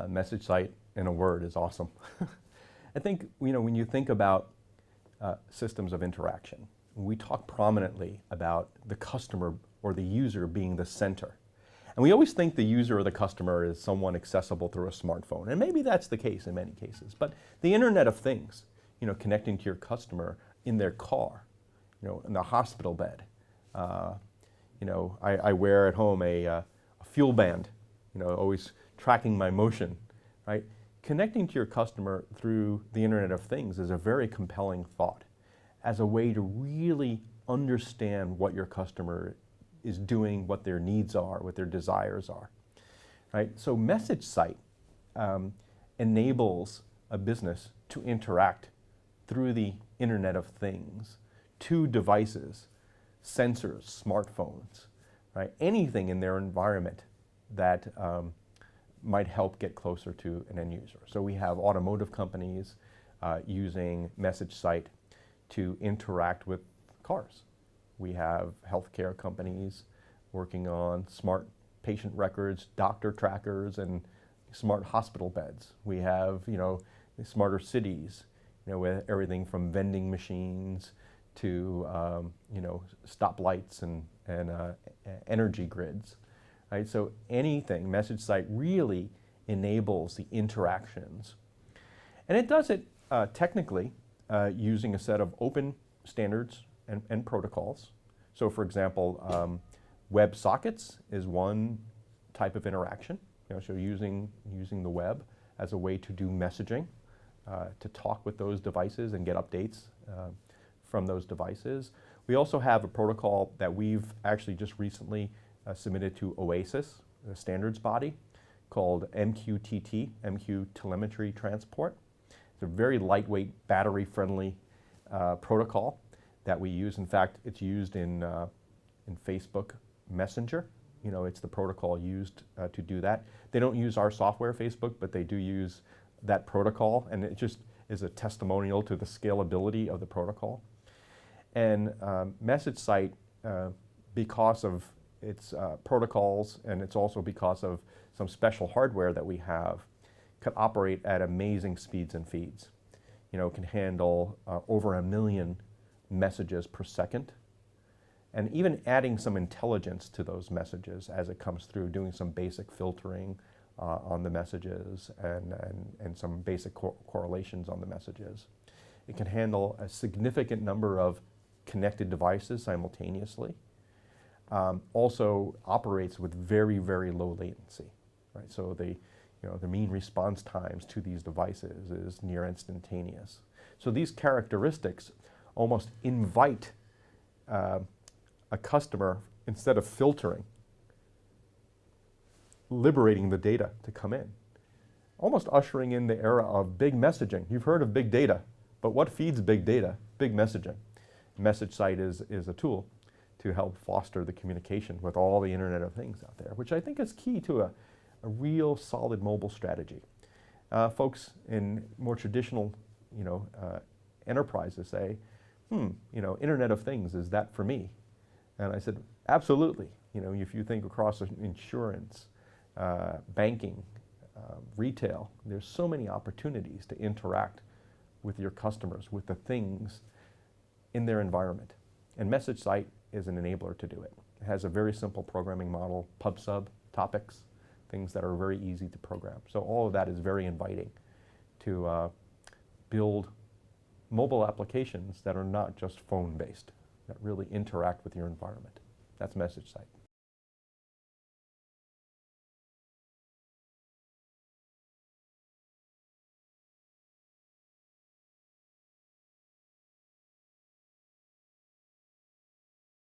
MessageSight in a word is awesome. I think, when you think about systems of interaction, we talk prominently about the customer or the user being the center. And we always think the user or the customer is someone accessible through a smartphone. And maybe that's the case in many cases. But the Internet of Things, connecting to your customer in their car, in the hospital bed. I wear at home a fuel band, always tracking my motion, right? Connecting to your customer through the Internet of Things is a very compelling thought as a way to really understand what your customer is doing, what their needs are, what their desires are, right? So MessageSight enables a business to interact through the Internet of Things to devices, sensors, smartphones, right? Anything in their environment that might help get closer to an end user. So we have automotive companies using MessageSight to interact with cars. We have healthcare companies working on smart patient records, doctor trackers, and smart hospital beds. We have, smarter cities, with everything from vending machines to, stoplights and energy grids. Right? So anything, MessageSight really enables the interactions. And it does it technically using a set of open standards and protocols. So for example, web sockets is one type of interaction. So using the web as a way to do messaging, to talk with those devices and get updates from those devices. We also have a protocol that we've actually just recently submitted to OASIS, the standards body, called MQTT, MQ Telemetry Transport. It's a very lightweight, battery-friendly protocol that we use. In fact, it's used in Facebook Messenger. It's the protocol used to do that. They don't use our software, Facebook, but they do use that protocol, and it just is a testimonial to the scalability of the protocol. And MessageSight, because of its protocols, and it's also because of some special hardware that we have, can operate at amazing speeds and feeds. It can handle over 1 million messages per second, and even adding some intelligence to those messages as it comes through, doing some basic filtering on the messages and some basic correlations on the messages. It can handle a significant number of connected devices simultaneously. Also operates with very, very low latency, right? So the mean response times to these devices is near instantaneous. So these characteristics almost invite a customer, instead of filtering, liberating the data to come in, almost ushering in the era of big messaging. You've heard of big data, but what feeds big data? Big messaging. MessageSight is a tool to help foster the communication with all the Internet of Things out there, which I think is key to a real solid mobile strategy. Folks in more traditional, enterprises say, Internet of Things, is that for me? And I said, absolutely. If you think across insurance, banking, retail, there's so many opportunities to interact with your customers, with the things in their environment. And MessageSight is an enabler to do it. It has a very simple programming model, pub/sub, topics, things that are very easy to program. So all of that is very inviting to build mobile applications that are not just phone-based, that really interact with your environment. That's MessageSight.